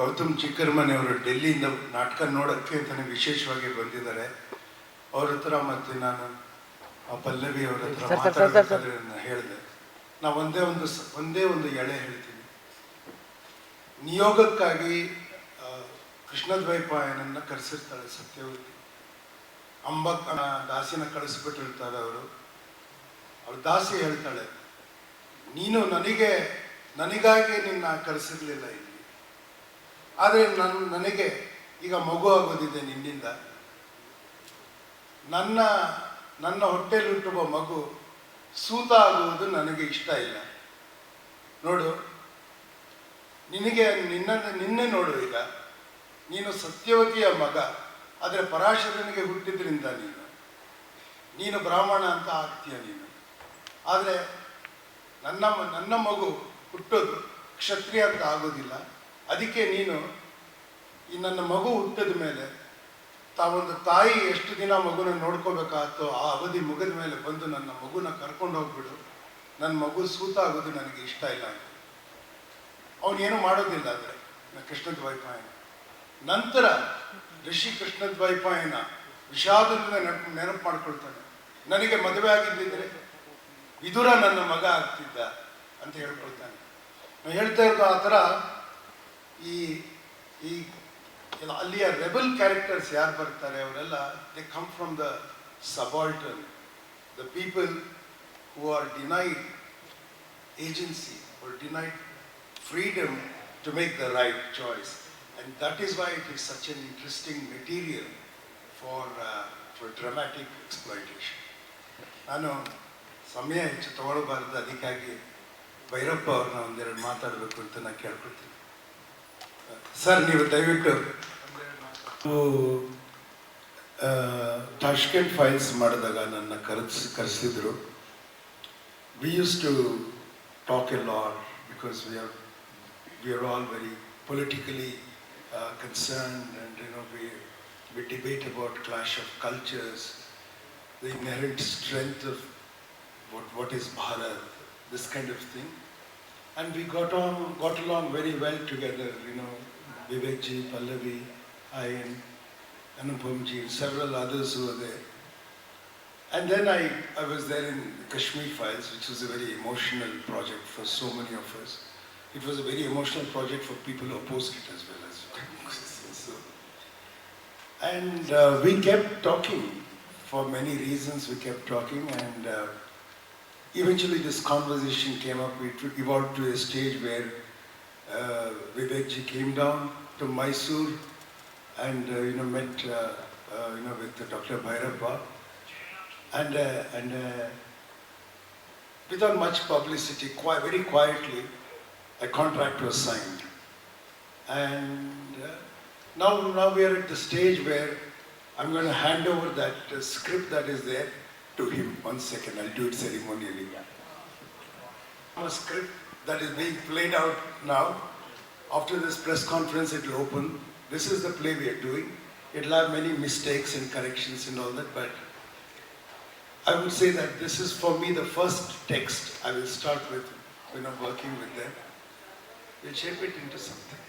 ಗೌತಮ್ ಚಿಕ್ಕರ್ಮನೆಯವರು ಡೆಲ್ಲಿಯಿಂದ ನಾಟಕ ನೋಡೋಕ್ಕೆ ಅಂತಾನೆ ವಿಶೇಷವಾಗಿ ಬಂದಿದ್ದಾರೆ. ಅವ್ರ ಹತ್ರ ಮತ್ತು ನಾನು ಪಲ್ಲವಿ ಅವರ ಹತ್ರ ಮಾತಾಡಬೇಕಾದ್ರೆ ಹೇಳಿದೆ, ನಾವು ಒಂದೇ ಒಂದು ಎಳೆ ಹೇಳ್ತೀನಿ. ನಿಯೋಗಕ್ಕಾಗಿ ಕೃಷ್ಣದ್ವೈಪಾಯನನ್ನು ಕರೆಸಿರ್ತಾಳೆ ಸತ್ಯವತಿ. ದಾಸಿನ ಕಳಿಸ್ಬಿಟ್ಟಿರ್ತಾರೆ ಅವರು. ಅವ್ರ ದಾಸಿ ಹೇಳ್ತಾಳೆ, ನೀನು ನನಗಾಗಿ ನಿನ್ನ ಕರೆಸಿರ್ಲಿಲ್ಲ ಇಲ್ಲಿ, ಆದರೆ ನನಗೆ ಈಗ ಮಗು ಆಗೋದಿದೆ ನಿನ್ನಿಂದ. ನನ್ನ ಹೊಟ್ಟೆಯಲ್ಲಿ ಹುಟ್ಟುವ ಮಗು ಸೂತ ಆಗುವುದು ನನಗೆ ಇಷ್ಟ ಇಲ್ಲ. ನೋಡು, ನಿನ್ನೆ ನೋಡು, ಈಗ ನೀನು ಸತ್ಯವತಿಯ ಮಗ, ಆದರೆ ಪರಾಶರನಿಗೆ ಹುಟ್ಟಿದ್ರಿಂದ ನೀನು ಬ್ರಾಹ್ಮಣ ಅಂತ ಆಗ್ತೀಯ ನೀನು. ಆದರೆ ನನ್ನ ಮಗು ಹುಟ್ಟೋದು ಕ್ಷತ್ರಿಯ ಅಂತ ಆಗೋದಿಲ್ಲ. ಅದಕ್ಕೆ ನೀನು ಈ ನನ್ನ ಮಗು ಹುಟ್ಟಿದ ಮೇಲೆ ತಾವೊಂದು ತಾಯಿ ಎಷ್ಟು ದಿನ ಮಗುನ ನೋಡ್ಕೋಬೇಕಾಗತ್ತೋ ಆ ಅವಧಿ ಮುಗಿದ ಮೇಲೆ ಬಂದು ನನ್ನ ಮಗುನ ಕರ್ಕೊಂಡು ಹೋಗ್ಬಿಡು. ನನ್ನ ಮಗು ಸೂತ ಆಗೋದು ನನಗೆ ಇಷ್ಟ ಇಲ್ಲ ಅಂತ ಅವನೇನು ಮಾಡೋದಿಲ್ಲ. ಅಂದರೆ ಕೃಷ್ಣದ್ವೈಪಾಯನ ನಂತರ ಋಷಿ ಕೃಷ್ಣದ್ವೈಪಾಯನ ವಿಷಾದದಿಂದ ನೆನಪು ಮಾಡ್ಕೊಳ್ತಾನೆ, ನನಗೆ ಮದುವೆ ಆಗಿದ್ದಿದ್ರೆ ವಿದುರ ನನ್ನ ಮಗ ಆಗ್ತಿದ್ದ ಅಂತ ಹೇಳ್ಕೊಳ್ತಾನೆ. ನಾನು ಹೇಳ್ತಾ ಇರೋದು ಆ ಥರ ಈ ಅಲ್ಲಿಯ ರೆಬಲ್ ಕ್ಯಾರೆಕ್ಟರ್ಸ್ ಯಾರು ಬರ್ತಾರೆ ಅವರೆಲ್ಲ they come from the subaltern, the people who are denied agency are denied freedom to make the right choice. And that is why it is such an interesting material for dramatic exploitation. ನಾನು ಸಮಯ ಹೆಚ್ಚು ತಗೊಳ್ಬಾರ್ದು, ಅದಕ್ಕಾಗಿ ಭೈರಪ್ಪ ಅವ್ರನ್ನ ಒಂದೆರಡು ಮಾತಾಡಬೇಕು ಅಂತ ನಾನು ಕೇಳ್ಕೊಳ್ತೀನಿ. ಸರ್, ನೀವು ದಯವಿಟ್ಟು ತಾಷ್ಕೆಂಟ್ ಫೈಲ್ಸ್ ಮಾಡಿದಾಗ ನನ್ನ ಕರೆಸಿದ್ರು. We use to talk a lot because we are all very politically concerned, and we debate about clash of cultures, the inherent strength of what is Bharat, this kind of thing, and we got along very well together. Vivekji, Pallavi, I, and Anupamji, several others who were there. And then I was there in the Kashmir Files, which was a very emotional project for so many of us. It was a very emotional project for people who opposed it as well as so. And we kept talking for many reasons. We kept talking, and eventually this conversation came up. It evolved to a stage where Vivekji came down to Mysore and met with Dr. Bhairappa, and without much publicity, very quietly, a contract was signed. And now we are at the stage where I'm going to hand over that script that is there to him. One second, I'll do it ceremonially. A script that is being played out now. After this press conference, it will open. This is the play we are doing. It will have many mistakes and corrections and all that, but I would say that this is for me the first text I will start with, working with them. We'll shape it into something.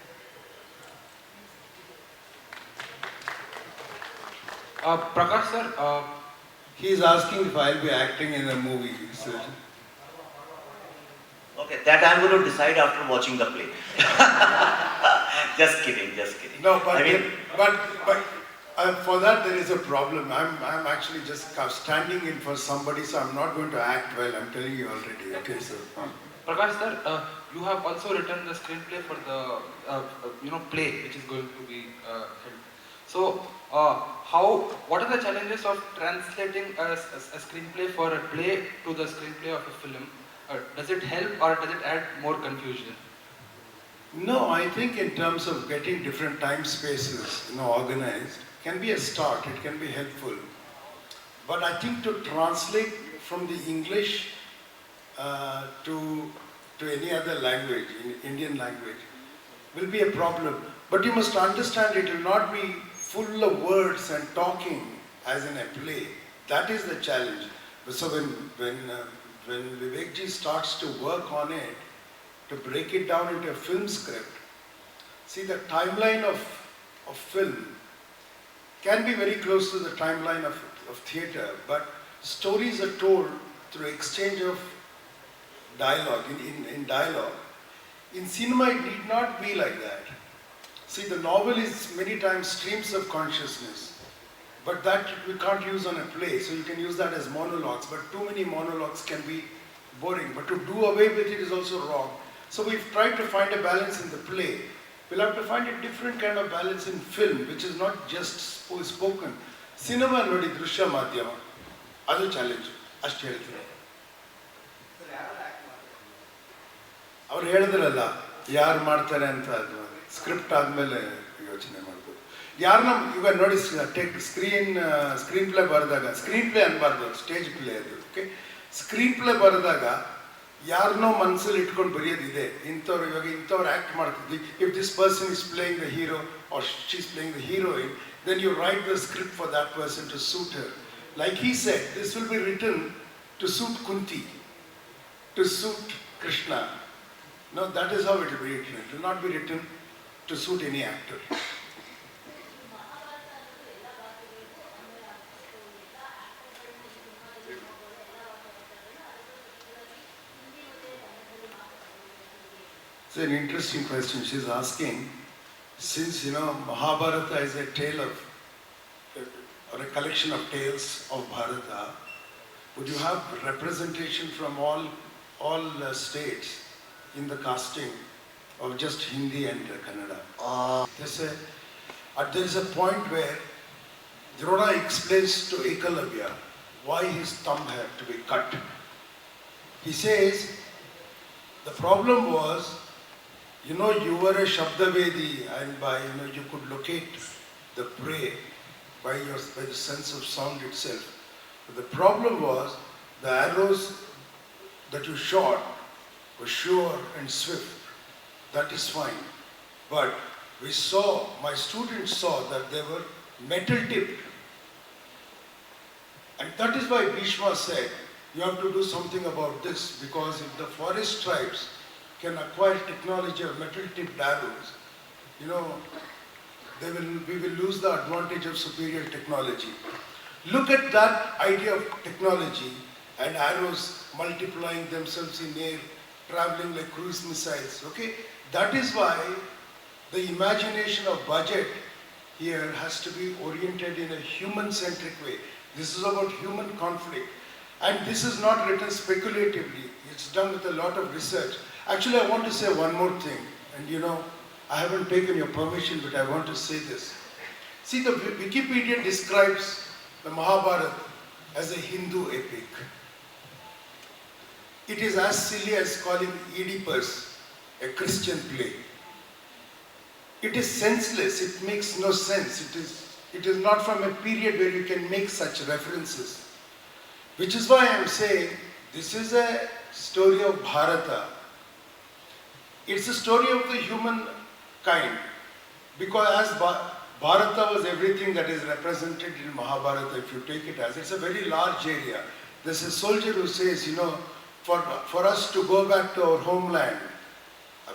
Prakash sir, he is asking if I'll be acting in a movie. Sir. Okay, that I'm going to decide after watching the play. Just kidding. No, but for that there is a problem. I'm actually just standing in for somebody, so I'm not going to act well. I'm telling you already. Okay, sir. Prakash sir, you have also written the screenplay for the play which is going to be held. So, what are the challenges of translating a screenplay for a play to the screenplay of a film? Does it help or does it add more confusion? No, I think in terms of getting different time spaces, organized, can be a start. It can be helpful. But I think to translate from the English to any other language, Indian language, will be a problem. But you must understand, it will not be full of words and talking as in a play. That is the challenge. So when Vivekji starts to work on it, to break it down into a film script, See, the timeline of film can be very close to the timeline of theatre, but stories are told through exchange of dialogue, in dialogue. In cinema, it need not be like that. See, the novel is many times streams of consciousness, but that we can't use on a play, so you can use that as monologues, but too many monologues can be boring, but to do away with it is also wrong. So we've tried to find a balance in the play. We'll have to find a different kind of balance in film, which is not just spoken. Cinema nodi drishya madhyama, adu challenge, ಅಷ್ಟು ಹೇಳ್ತೀನಿ. ಅವ್ರು ಹೇಳಿದ್ರಲ್ಲ ಯಾರು ಮಾಡ್ತಾರೆ ಅಂತ, ಅದು script ಆದಮೇಲೆ ಯೋಚನೆ ಮಾಡ್ಬೋದು. ಯಾರನ್ನ ಇವಾಗ ನೋಡಿ, ಸ್ಕ್ರೀನ್ ಪ್ಲೇ ಬರೆದಾಗ, ಸ್ಕ್ರೀನ್ ಪ್ಲೇ ಅನ್ಬಾರ್ದು, ಸ್ಟೇಜ್ ಪ್ಲೇ ಅದು. ಓಕೆ, ಸ್ಕ್ರೀನ್ ಪ್ಲೇ ಬರೆದಾಗ ಯಾರನ್ನೋ ಮನಸ್ಸಲ್ಲಿ ಇಟ್ಕೊಂಡು ಬರೆಯೋದಿದೆ. ಇಂಥವ್ರು ಇವಾಗ ಇಂಥವ್ರು ಆ್ಯಕ್ಟ್ ಮಾಡ್ತಿದ್ವಿ. If this person is playing the hero or she is playing the heroine, then you write the script for that person to suit her. Like he said, this will be written to suit Kunti, to suit Krishna. No, that is how it will be written. It will not be written to suit any actor. It's an interesting question. She's asking, since Mahabharata is a tale of, or a collection of tales of Bharata, would you have representation from all states in the casting of just Hindi and Kannada? There is a point where Drona explains to Ekalavya why his thumb had to be cut. He says, the problem was, you were a Shabdavedi, and by, you could locate the prey by the sense of sound itself. But the problem was, the arrows that you shot were sure and swift. That is fine. But my students saw that they were metal tipped. And that is why Bhishma said, you have to do something about this, because if the forest tribes can acquire technology of metal-tipped arrows, we will lose the advantage of superior technology. Look at that idea of technology and arrows multiplying themselves in air, traveling like cruise missiles, okay? That is why the imagination of budget here has to be oriented in a human-centric way. This is about human conflict. And this is not written speculatively. It's done with a lot of research. Actually, I want to say one more thing. And I haven't taken your permission, but I want to say this. See, the Wikipedia describes the Mahabharata as a Hindu epic. It is as silly as calling Oedipus a Christian play. It is senseless. It makes no sense. It is not from a period where you can make such references. Which is why I am saying this is a story of Bharata. It's a story of the human kind. Because as Bharata was everything that is represented in Mahabharata, if you take it as, it's a very large area. There's a soldier who says, for us to go back to our homeland,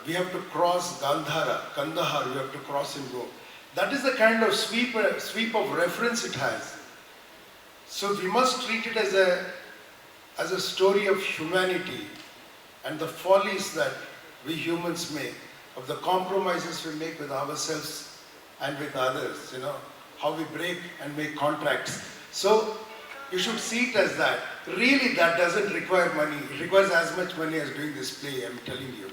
we have to cross Kandahar, we have to cross and go. That is the kind of sweep of reference it has. So we must treat it as a story of humanity and the follies that we humans make, of the compromises we make with ourselves and with others, how we break and make contracts. So you should see it as that. Really, that doesn't require money. It requires as much money as doing this play, I'm telling you.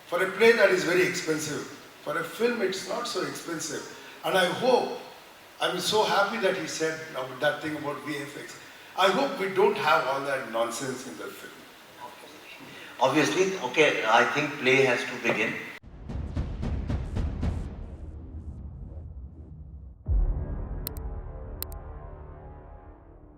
For a play, that is very expensive. For a film, it's not so expensive. And I'm so happy that he said that thing about VFX. I hope we don't have all that nonsense in the film. Obviously, okay, I think play has to begin.